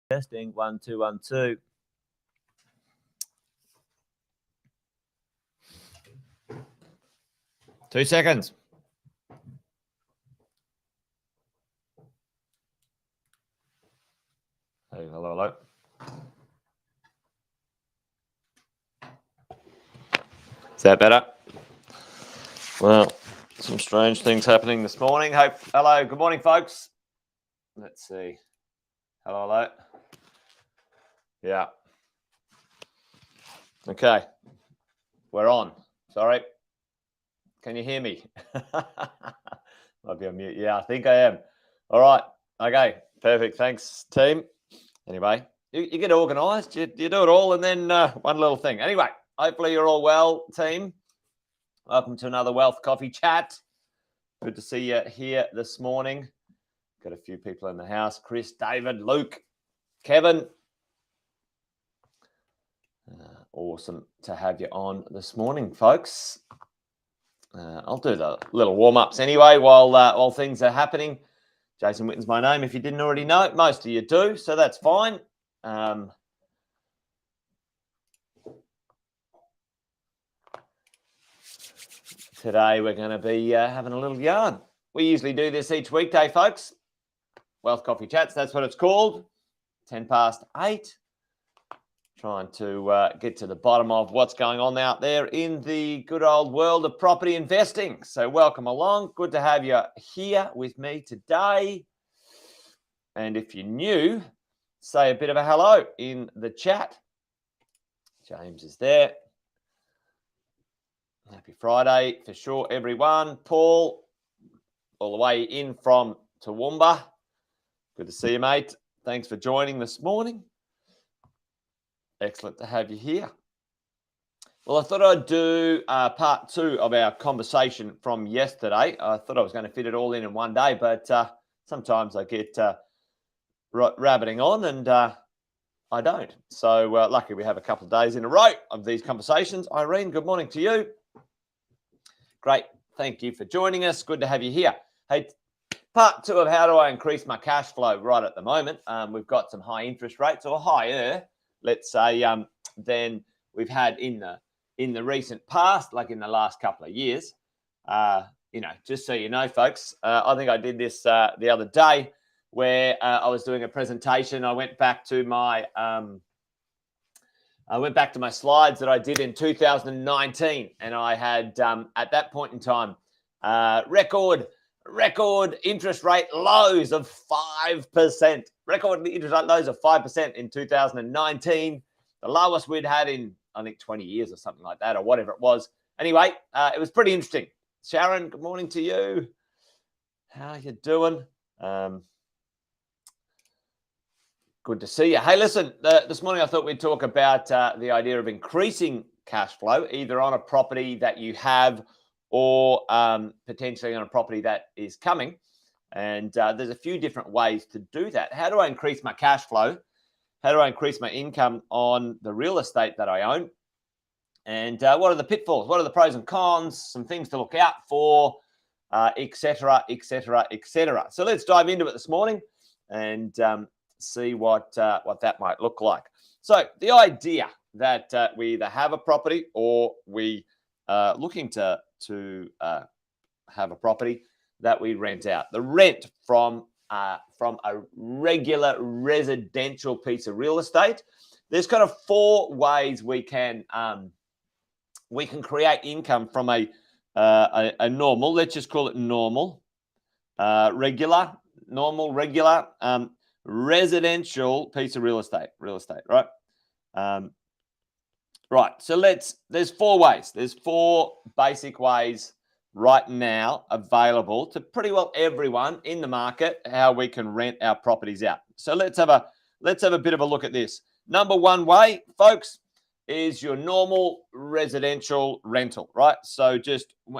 Testing 1 2 1 2. Two seconds. Hey, hello. Is that better? Well, some strange things happening this morning. Hello, good morning, folks. Let's see. Hello. Yeah. Okay. We're on. Sorry. Can you hear me? Might be on mute. Yeah, I think I am. All right. Okay. Perfect. Thanks, team. Anyway, you get organised. You do it all and then one little thing. Anyway, hopefully you're all well, team. Welcome to another Wealth Coffee Chat. Good to see you here this morning. Got a few people in the house. Chris, David, Luke, Kevin. Awesome to have you on this morning, folks. I'll do the little warm-ups anyway while things are happening. Jason Witten's my name. If you didn't already know, most of you do, so that's fine. Today we're going to be having a little yarn. We usually do this each weekday, folks. Wealth Coffee Chats, that's what it's called. 8:10. Trying to get to the bottom of what's going on out there in the good old world of property investing. So welcome along. Good to have you here with me today. And if you're new, say a bit of a hello in the chat. James is there. Happy Friday for sure, everyone. Paul, all the way in from Toowoomba. Good to see you, mate. Thanks for joining this morning. Excellent to have you here. Well, I thought I'd do part two of our conversation from yesterday. I thought I was going to fit it all in one day, but sometimes I get rabbiting on and I don't. So luckily we have a couple of days in a row of these conversations. Irene, good morning to you. Great. Thank you for joining us. Good to have you here. Hey, part two of how do I increase my cash flow right at the moment. We've got some high interest rates or higher, let's say, than we've had in the recent past, like in the last couple of years. Just so you know, folks, I think I did this the other day where I was doing a presentation. I went back to my slides that I did in 2019, and I had at that point in time record interest rate lows of 5%. Record interest rate lows of 5% in 2019. The lowest we'd had in, I think, 20 years or something like that, or whatever it was. Anyway, it was pretty interesting. Sharon, good morning to you. How you doing? Good to see you. Hey, listen, this morning I thought we'd talk about the idea of increasing cash flow, either on a property that you have or potentially on a property that is coming. And there's a few different ways to do that. How do I increase my cash flow? How do I increase my income on the real estate that I own? And what are the pitfalls? What are the pros and cons? Some things to look out for, et cetera. So let's dive into it this morning and see what that might look like. So the idea that we either have a property or we are looking to have a property that we rent out. The rent from a regular residential piece of real estate. There's kind of four ways we can create income from a normal. Let's just call it normal, regular residential piece of real estate, right? Right. So there's four ways. There's four basic ways right now available to pretty well everyone in the market how we can rent our properties out. So let's have a bit of a look at this. Number one way, folks, is your normal residential rental, right? So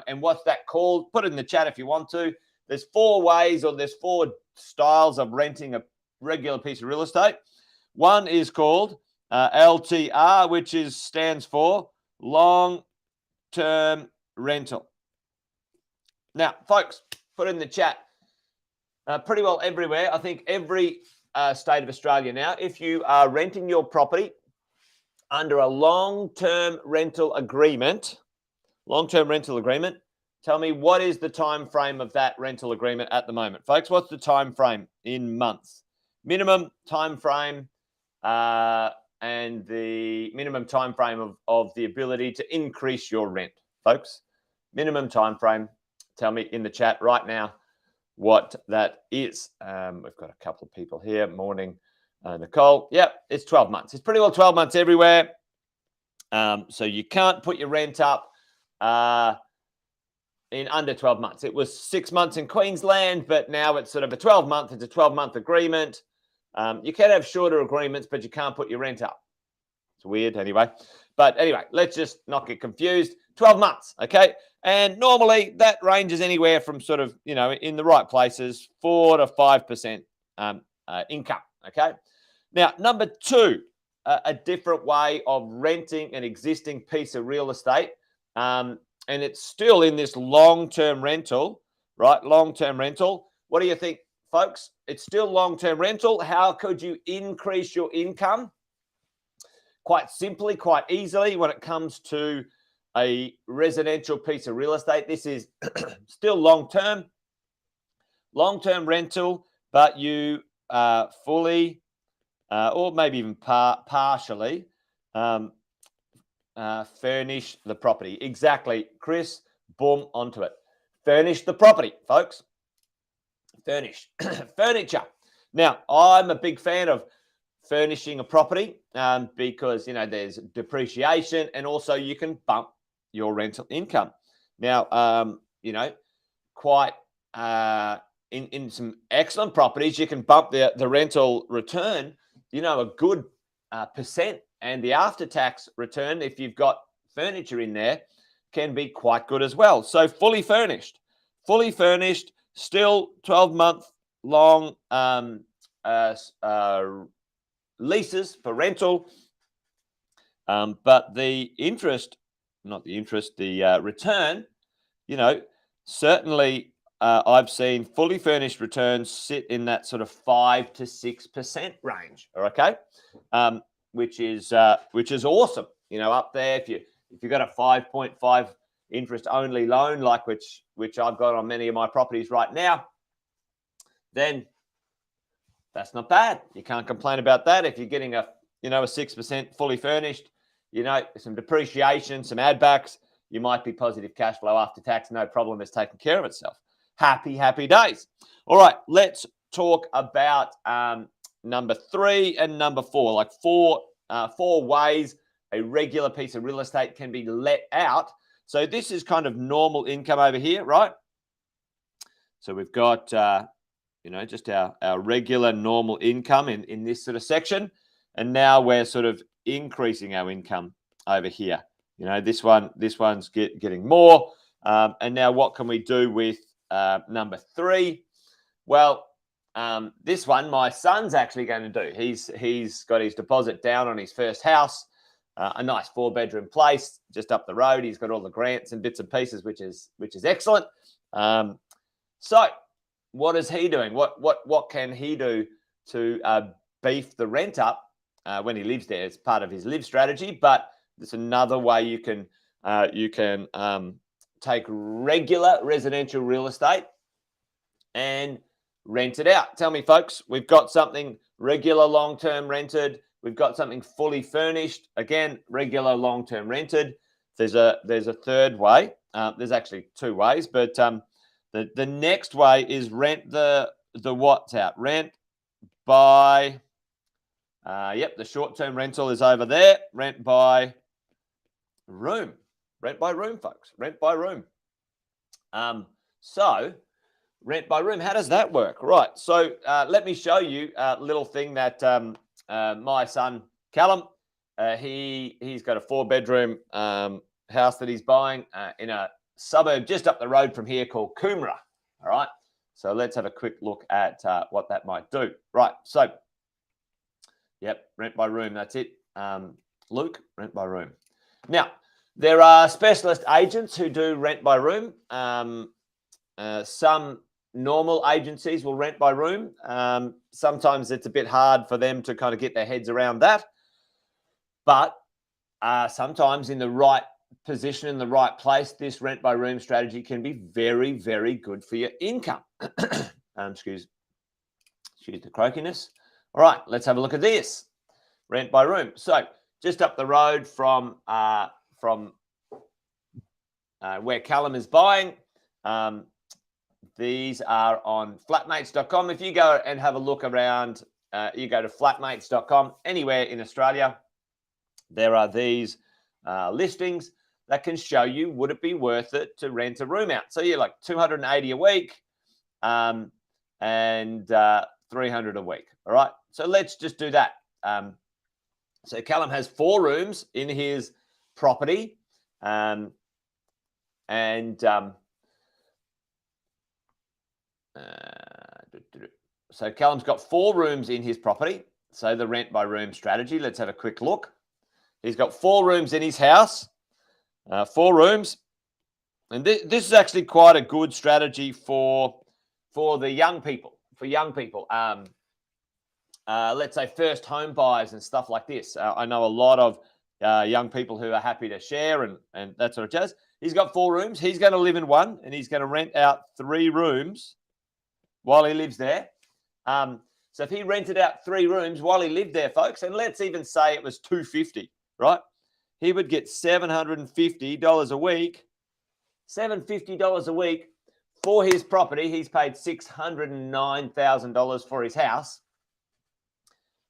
and what's that called? Put it in the chat if you want to. There's four ways, or there's four styles of renting a regular piece of real estate. One is called LTR, which stands for long-term rental. Now, folks, put it in the chat. Pretty well everywhere. I think every state of Australia now, if you are renting your property under a long-term rental agreement, tell me what is the time frame of that rental agreement at the moment, folks? What's the time frame in months? Minimum time frame and the minimum time frame of the ability to increase your rent, folks. Minimum time frame. Tell me in the chat right now what that is. We've got a couple of people here. Morning, Nicole. Yep, it's 12 months. It's pretty well 12 months everywhere. So you can't put your rent up in under 12 months. It was 6 months in Queensland, but now it's sort of a 12-month. It's a 12-month agreement. You can have shorter agreements, but you can't put your rent up. It's weird anyway. But anyway, let's just not get confused. 12 months, okay? And normally that ranges anywhere from sort of, in the right places, 4 to 5% income, okay? Now, number two, a different way of renting an existing piece of real estate, and it's still in this long-term rental, right? Long-term rental. What do you think, folks? It's still long-term rental. How could you increase your income? Quite simply, quite easily, when it comes to a residential piece of real estate, this is still long-term rental, but you fully or maybe even partially furnish the property. Exactly, Chris. Boom, onto it. Furnish the property, folks. Furnish. Furniture. Now, I'm a big fan of furnishing a property because, there's depreciation and also you can bump your rental income. Now, quite in some excellent properties, you can bump the rental return, a good percent. And the after-tax return, if you've got furniture in there, can be quite good as well. So fully furnished, still 12-month long leases for rental. But the return, certainly I've seen fully furnished returns sit in that sort of 5 to 6% range. Okay. Which is awesome. Up there, if you've got a 5.5 interest only loan, like which I've got on many of my properties right now, then that's not bad. You can't complain about that. If you're getting a 6% fully furnished, some depreciation, some add backs, you might be positive cash flow after tax. No problem. It's taken care of itself. Happy days. All right, let's talk about number 3 and number 4, like four ways a regular piece of real estate can be let out. So this is kind of normal income over here, right? So we've got, just our regular normal income in this sort of section. And now we're sort of increasing our income over here. This one's getting more. And now what can we do with number 3? Well, this one, my son's actually going to do. He's got his deposit down on his first house, a nice 4-bedroom place just up the road. He's got all the grants and bits and pieces, which is excellent. So, what is he doing? What can he do to beef the rent up when he lives there? It's part of his live strategy, but there's another way you can take regular residential real estate and rent it out. Tell me, folks, we've got something regular long-term rented. We've got something fully furnished. Again, regular long-term rented. There's a third way. There's actually 2 ways, but the next way is rent the what's out. Rent by, the short-term rental is over there. Rent by room. Rent by room, folks. Rent by room. So rent by room, how does that work? Right. So let me show you a little thing that my son, Callum, he's got a 4-bedroom house that he's buying in a suburb just up the road from here called Coomera. All right. So let's have a quick look at what that might do. Right. So, rent by room. That's it. Luke, rent by room. Now, there are specialist agents who do rent by room. Some normal agencies will rent by room. Sometimes it's a bit hard for them to kind of get their heads around that. But sometimes in the right position, in the right place, this rent by room strategy can be very, very good for your income. Excuse the croakiness. All right, let's have a look at this rent by room. So just up the road from where Callum is buying. These are on flatmates.com. If you go and have a look around, you go to flatmates.com, anywhere in Australia, there are these listings that can show you, would it be worth it to rent a room out? So you're like $280 a week and 300 a week. All right. So let's just do that. So Callum has 4 rooms in his property. So Callum's got 4 rooms in his property. So the rent by room strategy, let's have a quick look. He's got 4 rooms in his house, 4 rooms. And this is actually quite a good strategy for the young people, let's say first home buyers and stuff like this. I know a lot of young people who are happy to share and that sort of jazz. He's got 4 rooms. He's going to live in one, and he's going to rent out 3 rooms while he lives there. So if he rented out 3 rooms while he lived there, folks, and let's even say it was $250, right? He would get $750 a week. $750 a week for his property. He's paid $609,000 for his house.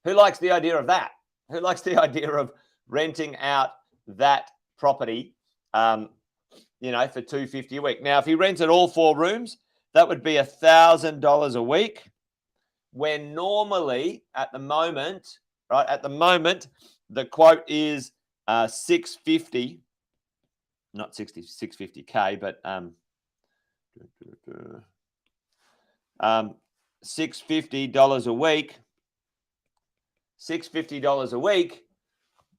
Who likes the idea of that? Who likes the idea of renting out that property, for $250 a week? Now, if he rented all 4 rooms, that would be $1,000 a week. When normally, at the moment, the quote is $650, not 650K, but $650 a week. $650 a week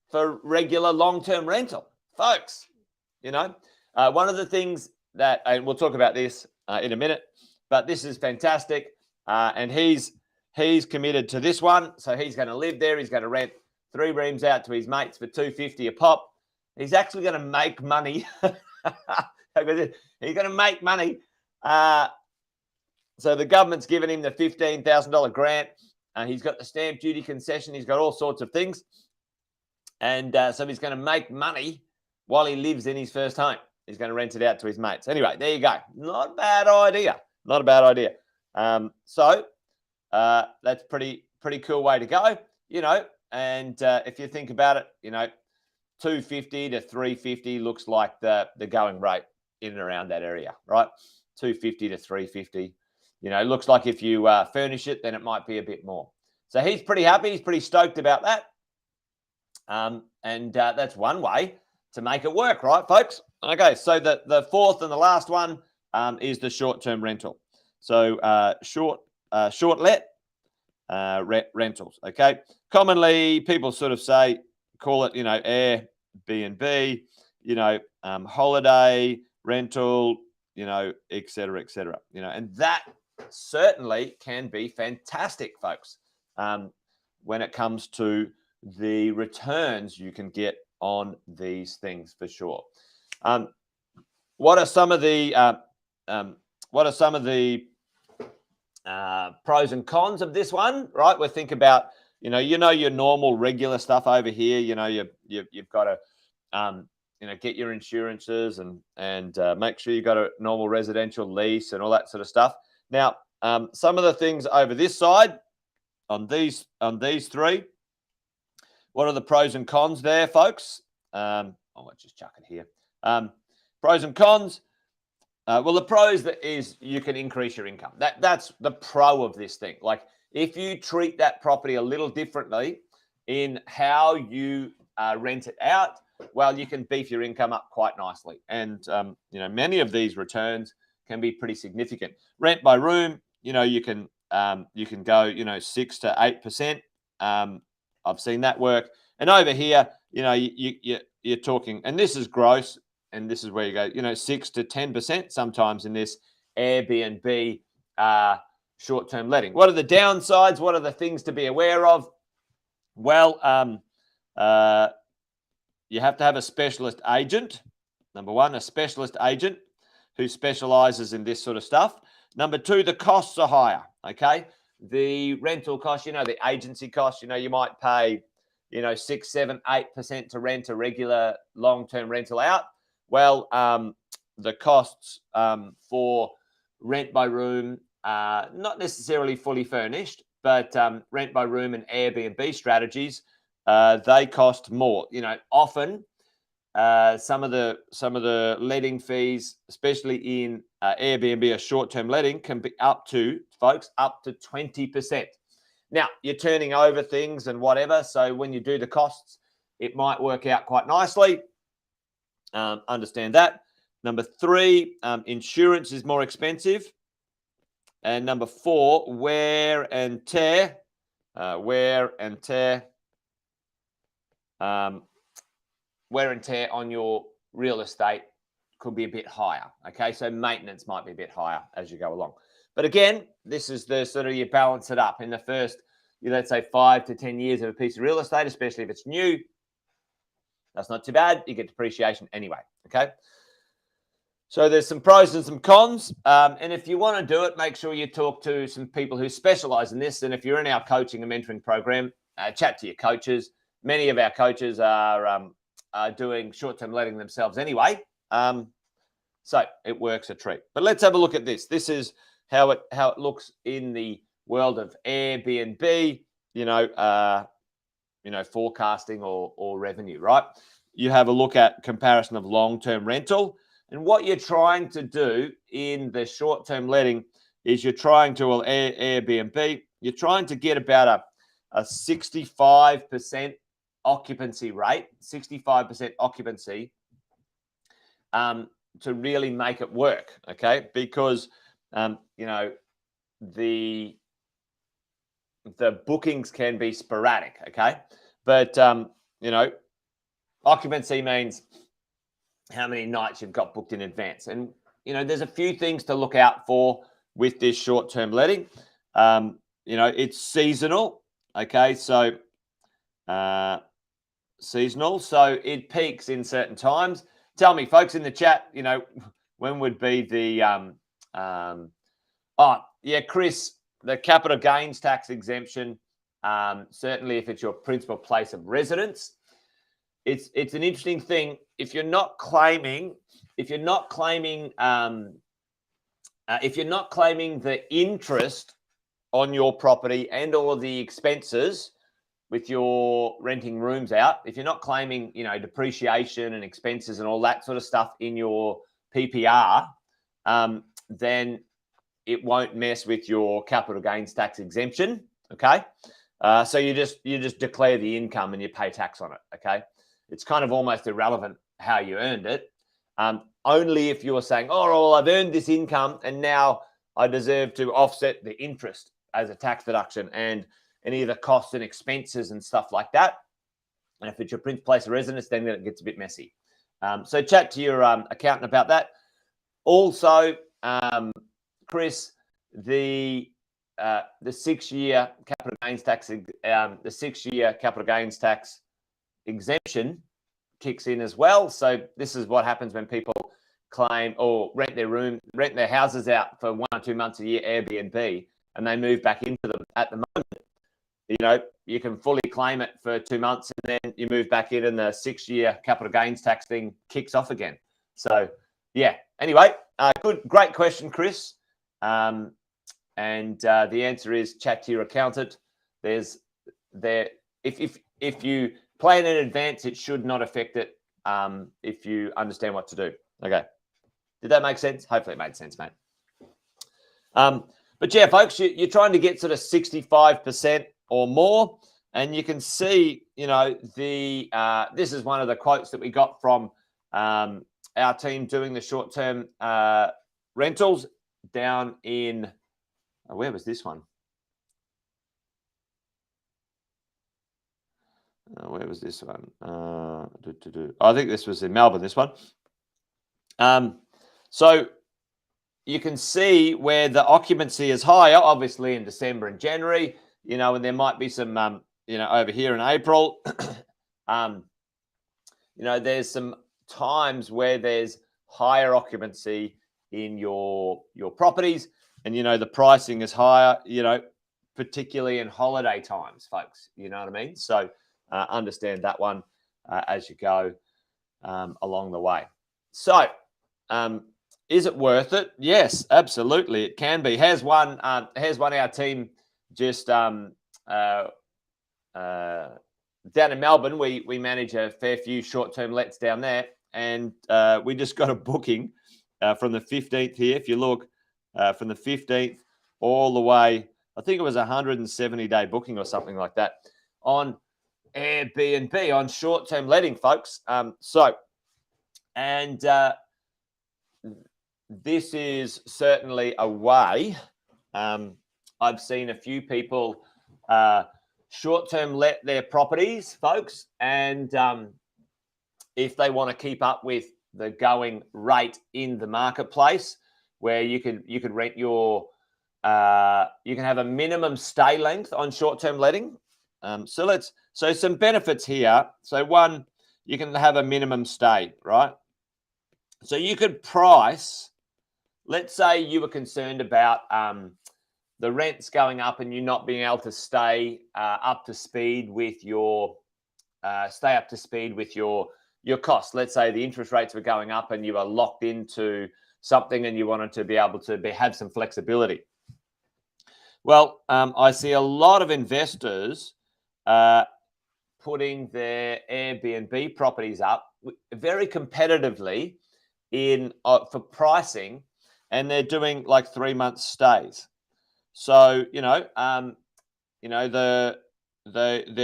for regular long-term rental, folks. One of the things that, and we'll talk about this in a minute, but this is fantastic. And he's committed to this one, so he's going to live there. He's going to rent 3 rooms out to his mates for $250 a pop. He's actually going to make money. He's going to make money. So the government's given him the $15,000 grant. He's got the stamp duty concession. He's got all sorts of things. And so he's going to make money while he lives in his first home. He's going to rent it out to his mates. Anyway, there you go. Not a bad idea. Not a bad idea. So that's pretty cool way to go, and if you think about it, $250 to $350 looks like the going rate in and around that area, right? $250 to $350, looks like if you furnish it, then it might be a bit more. So he's pretty happy. He's pretty stoked about that. And that's one way to make it work, right, folks? Okay, so the fourth and the last one is the short-term rental. So short let rentals, okay? Commonly, people sort of call it, Airbnb, holiday rental, et cetera, and that certainly can be fantastic, folks, when it comes to the returns you can get on these things for sure. What are some of the pros and cons of this one, right? We think about, your normal regular stuff over here. You've got to, get your insurances and make sure you've got a normal residential lease and all that sort of stuff. Now, some of the things over this side on these 3, what are the pros and cons there, folks? Let's just chuck it here. Pros and cons. Well, the pros is you can increase your income. That's the pro of this thing. Like, if you treat that property a little differently in how you rent it out, well, you can beef your income up quite nicely. And, many of these returns can be pretty significant. Rent by room, you can go, 6 to 8%. I've seen that work. And over here, you're talking, and this is gross, and this is where you go, 6 to 10% sometimes in this Airbnb short-term letting. What are the downsides? What are the things to be aware of? Well, you have to have a specialist agent. Number one, a specialist agent who specializes in this sort of stuff. Number two, the costs are higher, okay? The rental costs, the agency costs, you might pay, 6, 7, 8% to rent a regular long-term rental out. Well, the costs for rent by room, not necessarily fully furnished, but rent by room and Airbnb strategies, they cost more. Often some of the letting fees, especially in Airbnb or short-term letting, can be up to 20%. Now, you're turning over things and whatever, so when you do the costs, it might work out quite nicely. Understand that. Number three, insurance is more expensive. And number four, wear and tear. Wear and tear on your real estate could be a bit higher. Okay, so maintenance might be a bit higher as you go along. But again, this is the sort of, you balance it up in the first, let's say 5 to 10 years of a piece of real estate, especially if it's new. That's not too bad. You get depreciation anyway. Okay. So there's some pros and some cons. And if you want to do it, make sure you talk to some people who specialize in this. And if you're in our coaching and mentoring program, chat to your coaches. Many of our coaches are doing short-term letting themselves anyway. So it works a treat. But let's have a look at this. This is how it looks in the world of Airbnb, forecasting or revenue, right? You have a look at comparison of long-term rental. And what you're trying to do in the short-term letting is you're trying to, Airbnb, you're trying to get about a 65% occupancy rate, 65% occupancy to really make it work, okay? Because, the bookings can be sporadic, okay? But, occupancy means how many nights you've got booked in advance. And, there's a few things to look out for with this short-term letting. It's seasonal, okay? So, seasonal. So it peaks in certain times. Tell me, folks in the chat, when would be the, Chris, the capital gains tax exemption, certainly if it's your principal place of residence. It's an interesting thing. If you're not claiming the interest on your property and all of the expenses with your renting rooms out, if you're not claiming, depreciation and expenses and all that sort of stuff in your PPR, then it won't mess with your capital gains tax exemption. Okay. So you just declare the income and you pay tax on it. Okay. It's kind of almost irrelevant how you earned it. Only if you're saying, oh, well, I've earned this income and now I deserve to offset the interest as a tax deduction and any of the costs and expenses and stuff like that. And if it's your principal place of residence, then it gets a bit messy. So chat to your accountant about that. Also, Chris, the 6-year capital gains tax, the 6-year capital gains tax exemption kicks in as well. So this is what happens when people claim or rent their houses out for 1 or 2 months a year Airbnb, and they move back into them at the moment. You can fully claim it for 2 months and then you move back in and the 6-year capital gains tax thing kicks off again. So yeah, anyway, great question, Chris. And the answer is chat to your accountant. If you plan in advance, it should not affect it if you understand what to do. Okay. Did that make sense? Hopefully it made sense, mate. But yeah, folks, you're trying to get sort of 65% or more. And you can see, this is one of the quotes that we got from our team doing the short-term rentals down in, where was this one? Where was this one? I think this was in Melbourne, this one. So you can see where the occupancy is higher, obviously in December and January, and there might be some, over here in April, there's some times where there's higher occupancy in your properties, and the pricing is higher, particularly in holiday times, folks. You know what I mean? So understand that one as you go along the way. So is it worth it? Yes, absolutely, it can be. Here's one our team just down in Melbourne. We manage a fair few short-term lets down there, and we just got a booking from the 15th here. If you look from the 15th all the way, I think it was a 170-day booking or something like that on Airbnb, on short-term letting, folks. This is certainly a way. I've seen a few people short-term let their properties, folks, and if they want to keep up with the going rate in the marketplace, where you could rent your you can have a minimum stay length on short-term letting. So some benefits here. So one, you can have a minimum stay, right? So you could price. Let's say you were concerned about the rents going up and you not being able to stay up to speed with your costs. Let's say the interest rates were going up and you were locked into something and you wanted to be able to have some flexibility. Well, I see a lot of investors putting their Airbnb properties up very competitively for pricing, and they're doing like 3-month stays. So they're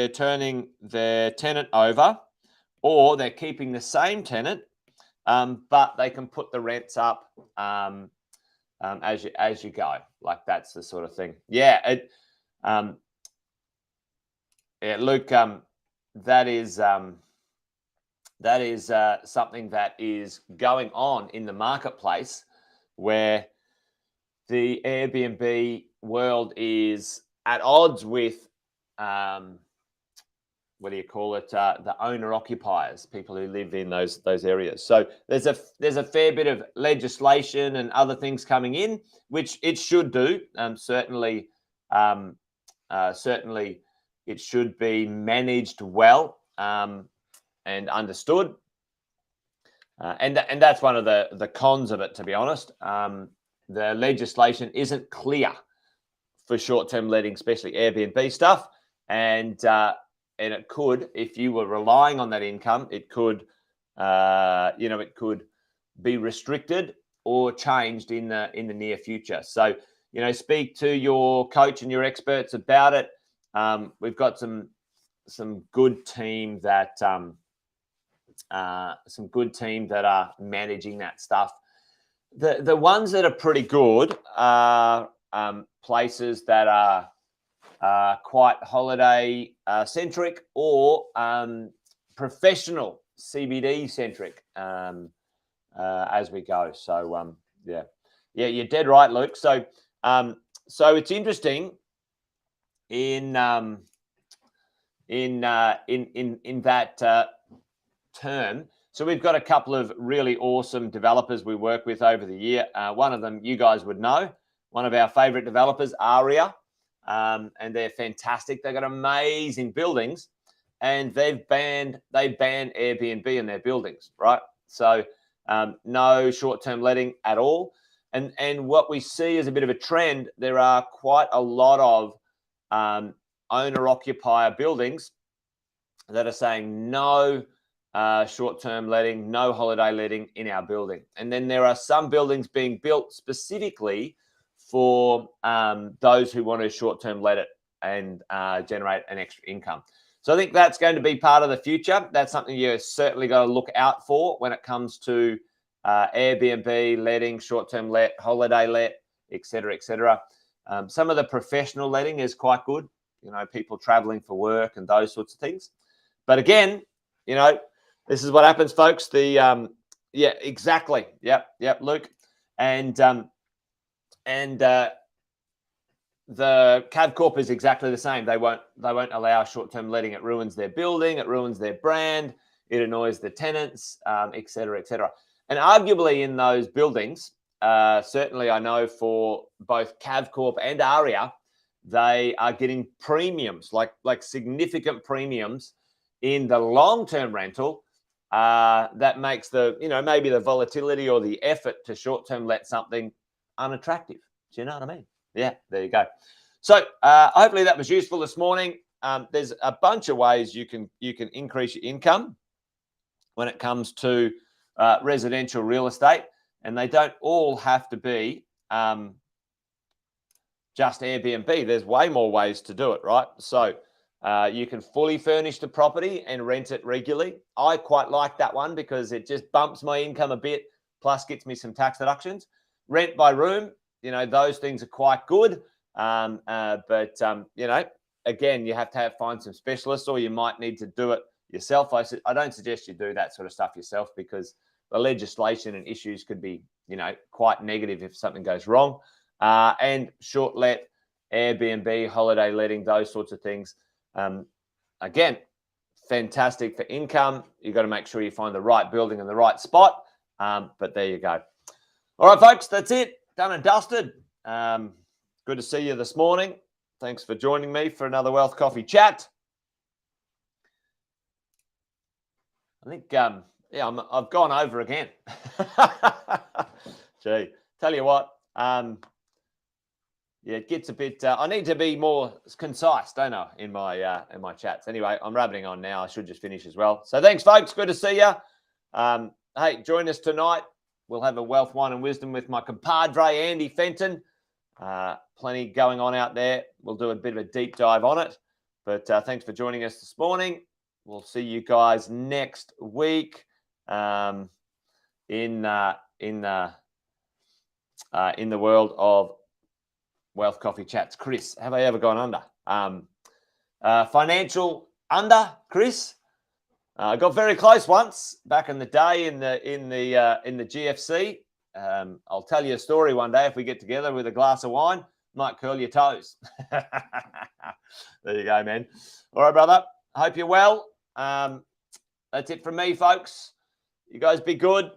turning their tenant over, or they're keeping the same tenant, but they can put the rents up as you go. Like, that's the sort of thing. Yeah, Luke, that is something that is going on in the marketplace, where the Airbnb world is at odds with the owner occupiers, people who live in those areas. So there's a fair bit of legislation and other things coming in, which it should do. Certainly it should be managed well and understood. And that's one of the cons of it, to be honest. The legislation isn't clear for short-term letting, especially Airbnb stuff, and it could, if you were relying on that income, it could be restricted or changed in the near future. So speak to your coach and your experts about it. We've got some good team that are managing that stuff. The ones that are pretty good are places that are quite holiday centric, or professional CBD centric as we go. So yeah, you're dead right, Luke. So it's interesting in that term. So we've got a couple of really awesome developers we work with over the year. One of them you guys would know, one of our favorite developers, Aria, and they're fantastic. They've got amazing buildings, and they've banned Airbnb in their buildings, right? So no short-term letting at all. And what we see is a bit of a trend. There are quite a lot of owner-occupier buildings that are saying no short-term letting, no holiday letting in our building. And then there are some buildings being built specifically for those who want to short-term let it and generate an extra income. So I think that's going to be part of the future. That's something you're certainly going to look out for when it comes to Airbnb letting, short-term let, holiday let, et cetera, et cetera. Some of the professional letting is quite good, people traveling for work and those sorts of things. But again, this is what happens, folks. Yeah, exactly. Yep, Luke. And And the Cav Corp is exactly the same. They won't allow short-term letting. It ruins their building. It ruins their brand. It annoys the tenants, et cetera, et cetera. And arguably in those buildings, certainly I know for both Cav Corp and Aria, they are getting premiums, like significant premiums in the long-term rental. That makes the, maybe the volatility or the effort to short-term let something unattractive. Do you know what I mean? Yeah, there you go. So hopefully that was useful this morning. There's a bunch of ways you can increase your income when it comes to residential real estate, and they don't all have to be just Airbnb. There's way more ways to do it, right? So you can fully furnish the property and rent it regularly. I quite like that one because it just bumps my income a bit, plus gets me some tax deductions. Rent by room, those things are quite good. But again, you have to find some specialists, or you might need to do it yourself. I don't suggest you do that sort of stuff yourself, because the legislation and issues could be, quite negative if something goes wrong. And short let, Airbnb, holiday letting, those sorts of things. Again, fantastic for income. You've got to make sure you find the right building in the right spot. But there you go. All right, folks, that's it. Done and dusted. Good to see you this morning. Thanks for joining me for another Wealth Coffee chat. I think, I've gone over again. Gee, tell you what, it gets a bit. I need to be more concise, don't I, in my chats. Anyway, I'm rabbiting on now. I should just finish as well. So thanks, folks. Good to see you. Hey, join us tonight. We'll have a Wealth, Wine and Wisdom with my compadre, Andy Fenton. Plenty going on out there. We'll do a bit of a deep dive on it. But thanks for joining us this morning. We'll see you guys next week in the world of Wealth Coffee Chats. Chris, have I ever gone under? Financial under, Chris? I got very close once back in the day in the GFC. I'll tell you a story one day if we get together with a glass of wine. Might curl your toes. There you go, man. All right, brother. Hope you're well. That's it from me, folks. You guys be good.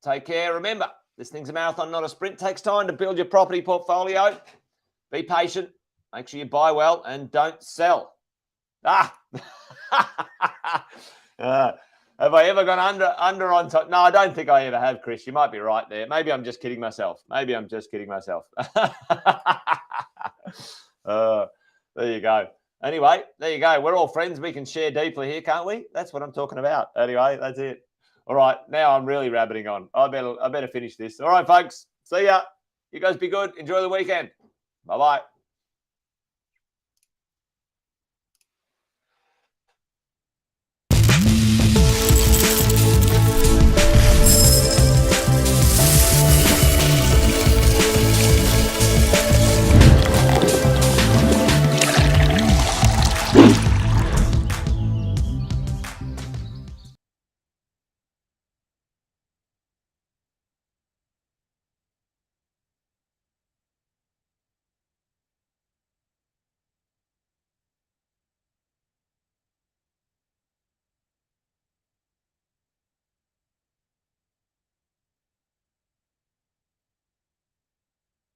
Take care. Remember, this thing's a marathon, not a sprint. It takes time to build your property portfolio. Be patient. Make sure you buy well and don't sell. Have I ever gone under on top? No, I don't think I ever have, Chris. You might be right there. Maybe I'm just kidding myself. There you go. Anyway, there you go. We're all friends. We can share deeply here, can't we? That's what I'm talking about. Anyway, that's it. All right. Now I'm really rabbiting on. I better finish this. All right, folks. See ya. You guys be good. Enjoy the weekend. Bye-bye.